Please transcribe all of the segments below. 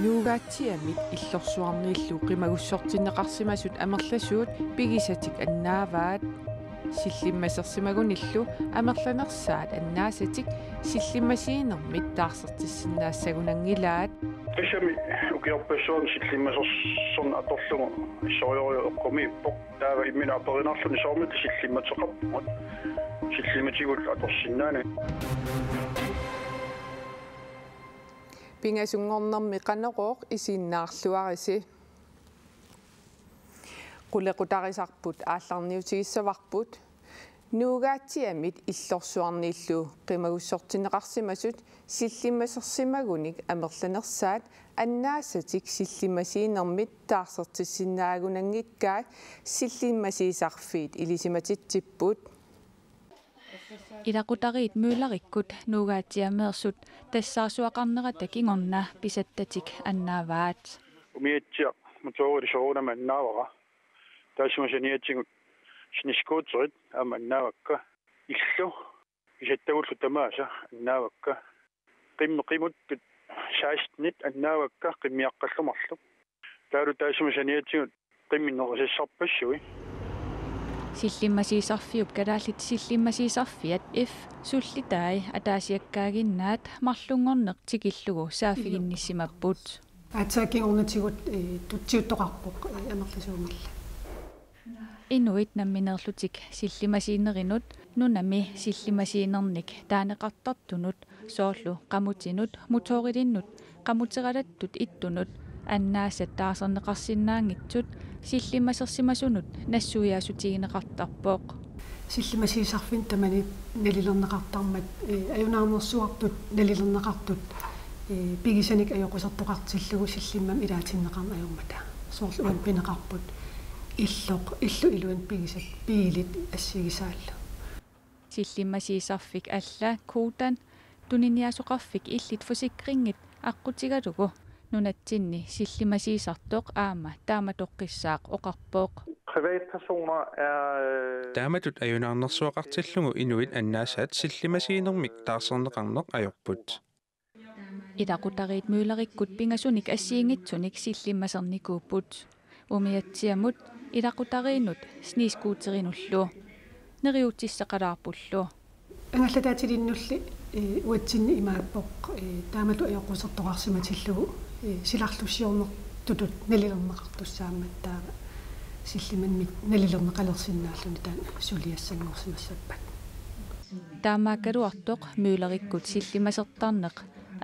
Nuugaatiamit иллорсуарнииллу qimagussortinneqarsimasut amerlasuut pigisatik annaavaat sillimmasерсимагуниллу амерланерсаат аннаасатик силlimмасиинермит таарсертиссинаассагунангилаат Исами укиорпассуан силlimмасерсорна аторлугу иссориорио эққумииппоқ таава иммина аперинарлуни соормит силlimматеқарпумат силlimатигул аторсиннаани пингасунгорнэрми қанеқооқ исииннаарлуариси qullequtarisaarput аалларниутигиссаварпут нуугаатиамит иллорсуарнииллу qimagussortinneqarsimasut силlimмасерсимагуник амерланерсаат аннаасатик силlimмасиинермит таарсертиссинаагунангиккаат силlimмасиисарфиит илисиматитсиппут илақутариит муулариккут нуугаатиамеерсут тассаарсуақарнерата кингорна писаттатик аннааваат умиатсиа моторисоорунама аннаавара таасимасаниатсигут снискуутерит аама аннаавакка иллу исаттагуллу тамааса аннаавакка qimmutt saastnit annaavakka qimmiaqqallumarlu taalu taasимасаниатсигут qimminnerисарпассуи силlimмасиисарфиуп калааллит силlimмасиисарфиат if суллитаи атаасиаккаагиннаат марлунгорнеқ тикиллугу саафигинниссимаппут атсаакингорнатигут тутсиуттоқарпоқ амерласуумалла инуит намминерлутик силlimасиинеринут нунами силlimасиинерник таанеқартартунут соорлу қамутинут моторилиннут қамутералаттут иттунут аннаасат таасернеқарсинаангитсут силlimасерсимасунут нассуяасутигинеқартарпоқ силlimасиисарфин тамани налилернеқартармат аюнаарнерсуартут налилернеқартут пигисаник аёқусертоқартиллугу силlimмам илаатиннеқарна аюрмата соорлу уан пинеқарпут иллу илуан пигисат пиилит ассигисаалла силlimасиисарфик алла куутан туниниасоқарфик иллит фусикрингит аққутигалугу нунатсинни силlimасиисартоқ аама тааматоққиссаақ оқарпоқ privatpersoner er тааматут аюнаарнерсуақартиллугу инуит аннаасаат силlimасиинермик таарсернеқарнеқ ajorput илақутариит муулариккут пингасуник ассиингитсуник силlimасерникууппут умиатсиамут илақутариинут снискуутеринуллу нериутиссақалаарпуллу ангаллатаатилиннулли уатсинни имааппоқ таамату аёққусертоқарсиматиллугу силарлуссиорнер тутут налилернеқартуссаамат таава силлиманмит налилернеқалерсиннааллуни таана сулиассангорсимассаппат таамааккалуартоқ муулариккут силlimасертарнеқ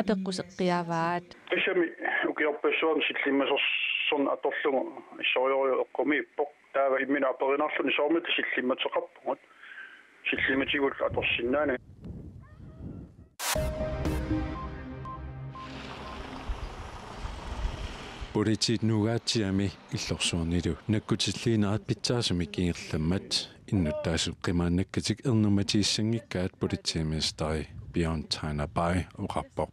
апеққусеққиаваат исами укиорпассуан силlimасерсорна аторлугу иссориорио эққумииппоқ таава иммина аперинарлуни соормит силlimатеқарпумат силlimатигул аторсиннаани Politik nugaatiami иллорсуарнилу наккутиллиинерат питсаасумик кигерламмат иннуттаасут qimaannakkatik ernermatiissangikkaat politiamestari Bjørn Tejnerbay uqarpoq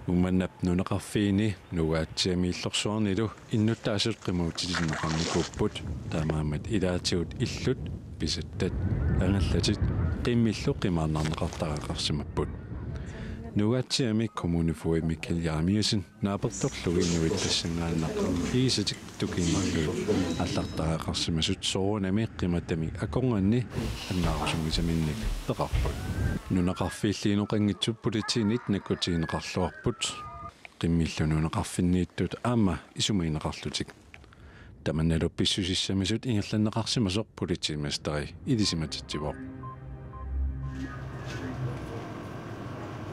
уманнап нунеқарфиини нугаатиами иллорсуарнилу иннуттаасут qimuutitinneqarnikuupput таамаамат илаатигут иллут писаттат ангаллатит qimмиллу qimаарнарнеқартарақарсимаппут нугаатиами коммунифуи Микkel Jarmiusen нааперторлугиннуит тассангааннақ иисатик тукингиллу аллартарақарсимасут соорунами qimатамик аконгуанни аннаарусунгисаминник пеқарпут нунеқарфииллиинеқангитсуп политиинит наккутигинеқарлуарпут qimмиллу нунеқарфиннииттут аама исумаинеқарлутик таманналу писсусиссамисут ингерланнеқарсимасоқ политиимастари илисиматитсивоқ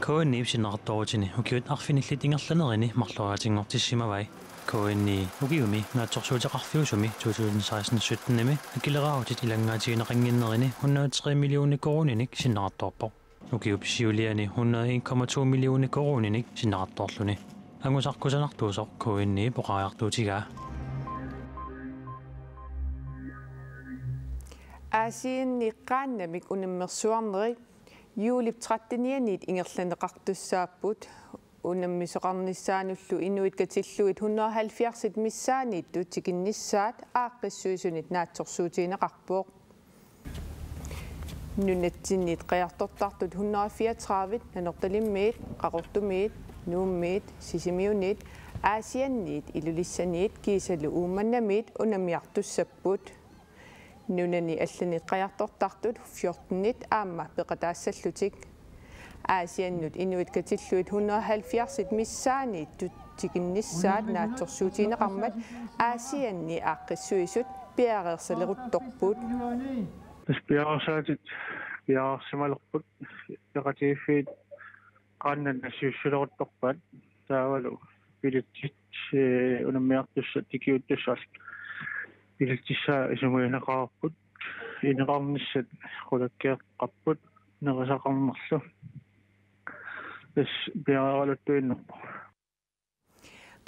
KNI sinaqartoruutini ukiut arfinillit ingerlanerini marluaraatiнгортиссимавай KNI ukiumi ngaatsorsuuteqarfiusumi 2016-17-nimi akileraautit ilangaatigineqanginnerini 103 million koruninik sinaqartorpoq ukiupissiuliani 101,2 million koruninik sinaqartorluni angusarkusanartuusoq KNI poqariartuutigaa аасиинниққааннамик унаммерсуарнери юулип 13-нианит ингерланеқартуссааппут унаммисоқарниссаануллу инуит катиллуит 170 миссаанитту тикинниссаат ааққиссуисунит наатсорсуутигинеқарпуоқ нунатсиннит қиартортартут 134 нанерталиммиит қақортумиит нууммиит сисимиунит aasianniit ilulissaniit kiisalu uumannamiit unamiartussaput nunani allaniqqajartortartut 14-nit aamma peqataassallutik aasiannut inuit katilluit 170 missaaniit tuttiginnissaat naatsorsuutiineqarmat aasianni aaqqissuisut piareersaleruttorput Spiarasaatit piararsimalerput peqatiiffiit qaannan assiussuleruttorpaat taavalu pilitsit unammiartussa tikiuttussal pilittissaa isumuinaqarput ineqarnissat qulakkeeqqarput neqasaqarnerlu piaraluttuinnerpo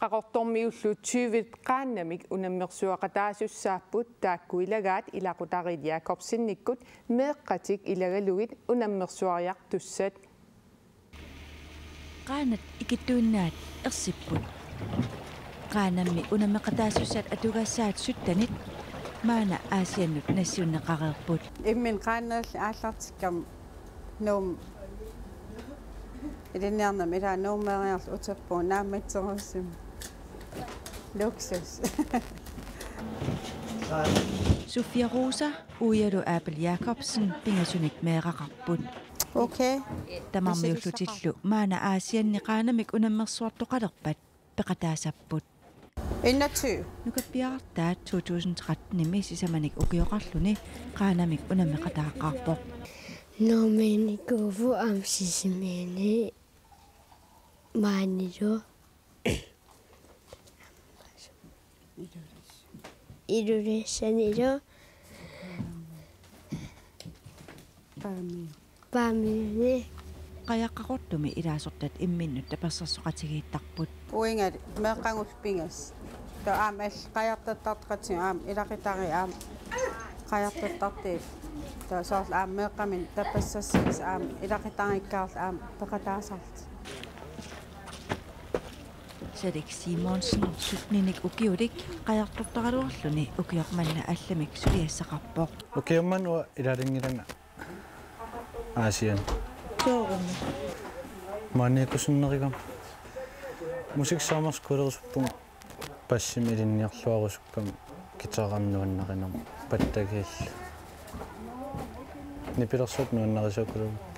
qaqortormiullu 20 qaannamik unammersuaqataasussaaput taakkuilagaat ilaqutarit Jakobsinnikkut meeqqatik ilagalugit unammersuariartussat qaanat ikittuinnaat ersipput qaanammi unameqataasussat atugassaat suttanit maana aasiannut nassuunneqareerput immin qaanneralli aallartikkam nuum ilinniarnam ila nuummeeriarlu utappuun naammatserussim luksus Sofia Rosa uyalu Apple Jakobsen pingasunik meeqaqarput okay tamarmiullutillu maana aasianni qaanamik unammersuartoqalerpat peqataasapput innatu nukappiartaat 2013 sisamanik ukioqarluni qaanamik unameqataaqarpoq Nomenikuvu amsisimeni manido iduressanido pamini qayaqqaqortumi ilaasortat imminnut tapersersoqatigiittarput uingat meeqqanguspingas ta amal qajartattartqatsi aam ilaqitari aam qajartattartiit ta soorl aam meeqqamin tapassassas aam ilaqitariikkaarl aam peqataasart Sedik Simonsen sutninik ukiulik qajartortaraluarluni ukiormanna allamik suliassaqarpoq ukiorman wa ilaringilanga Aasian toorunni maanikussunnerigam musiksaamarskuluersuppung passim ilinniarluarusukkam kitaqarnuannaqinam pattagiall nipilersut nuannarisukuluvik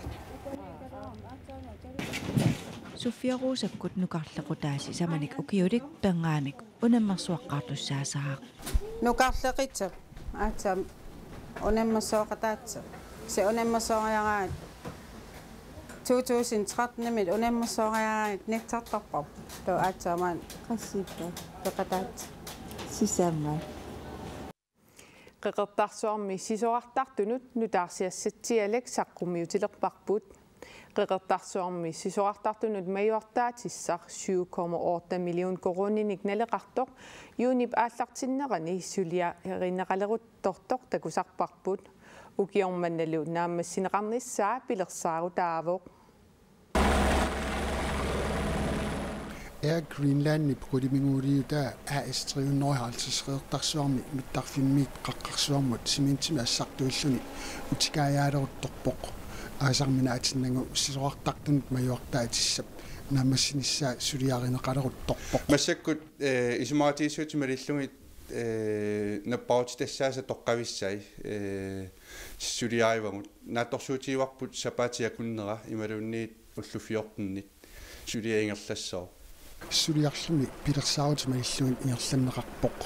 Sofia Rosakkut nukarlequtaasi samanik ukiulik pengaamik unammersuaqqaartussaasaqaq nukarleqitsap aatsam unammersuoqataatsa se unammersuoriaraat 2013-nimit unammersuoriaraat nittartarpar tu aatsamaan qassippa peqataat sisamma qeqertarsuarmi sisoartartunut nutaarsiassatialek saqqummiutilerparput qeqertarsuarmi sisoartartunut majuartaatissar 7,8 million koroninik naleqartoq yuunip aallartinnerani suliarineqaleruttortoq takusarparput ukiormannalu naammassineqarnissaa pilersaaru Air Greenland prodiminguliuta AS350 mittarfimmiit qaqqarsuarmut simintimi assartuulluni utikaajaalerutorpoq aasarmina atinnagu sisoartartunut majuartaatissap naammassinissaa suliarineqaleruttorpoq massakkut isumaatiissuuti malillungit nappautitassааса тоққависсай сулиаривагут наатторсуутиуарпут сапаатиакуннера ималуунниит уллуфиортннит сулиаингерлассоо сулиарлуми пилерсаавут малиллугит ингерланнеқарпоқ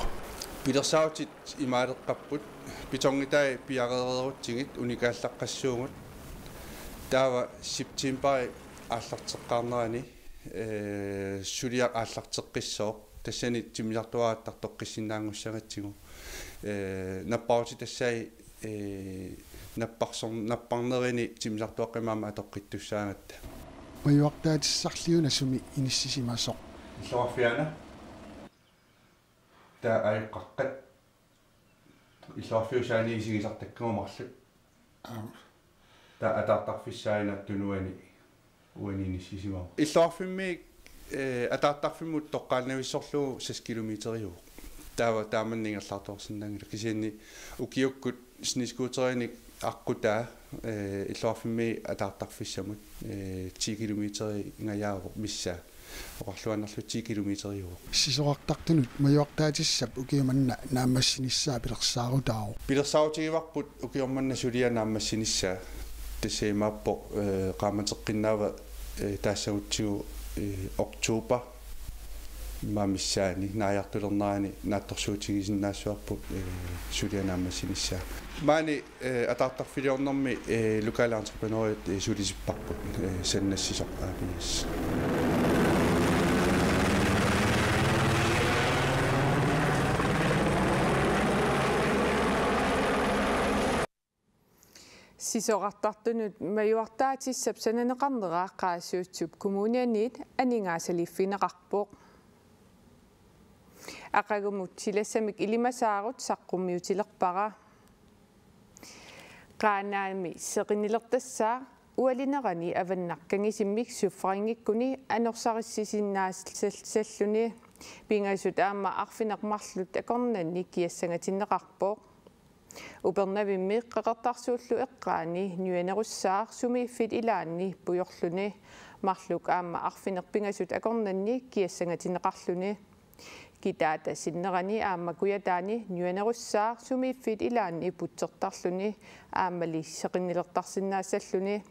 пилерсаавутит имаалеққарпут питонгитай пиареерерутсигит уникааллаққассуугут таава септембер ааллартеққарнерани сулиа ааллартеққиссоо тассани тимилартуааттартоққиссинаангуссагатсигу наппаути тассай наппарнерини тимилартуаққимаама атоққиттуссаагатта маjuartaatissarliuna sumi inissisimaasoq иллуарфиана та аиққаққат иллуарфиусаани исигисартаккумарлут та атаартарфиссаана тунуани уани ниссисимаа иллуарфимми атаартарфиммут тоққаалнависсорлуу 6 километриу тааманнингерлаарторсиннаангила кисианни укиуккут снискуутериник аққутаа иллуарфимми атаартарфиссамут 10 километри ингаяавоқ миссаа oqarluannarlu 10 kilometeriuq sisoqartartunut majuartaatissap ukiumanna naammassinissаа pilersaarutaaru pilersaarutigivaqput ukiormanna sulia naammassinissaa tassimaappo qaamateqqinnaava taassagutigu oktober maamissaani naajartulernaani naattorsuutigisinnaassuarput sulia naammassinissaa maani ataartarfiliornermi lokale entreprenøriat sulisipparput sannassisoq aapias sisoqartartunut majuartaatissap sananeqarneraa qaasiutsup kommunianiit aningaasaliiffineqarpoq aqagumut silassamik ilimasaarut saqqummiutilerpara qaanaami seqinilertassaa ualinerani avannarkangisimmik suffarinngikkuni anorsaриссисиннаасаллуни пингаасут аама арфинермарлут акорнанни киассангатиннеқарпоқ упернавимми қеқертарсууллу эққаани нюанеруссаар сумииффит илаанни пуйорлуни марлук аама арфинерпингасут акорнанни киассангатиннеқарлуни китаата синнерани аама куятаани нюанеруссаар сумииффит илаанни путсертарлуни аамали сеқиннилертарсиннаассаллуни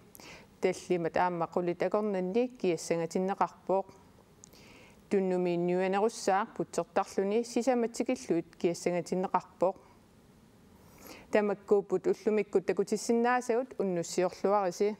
таллимат аама қулит акорнанни киассангатиннеқарпоқ туннуми нюанеруссаар путсертарлуни сисаматсикиллуут киассангатиннеқарпоқ тамаккууппут уллумиккут такутиссиннаасагут уннуссиорлуариси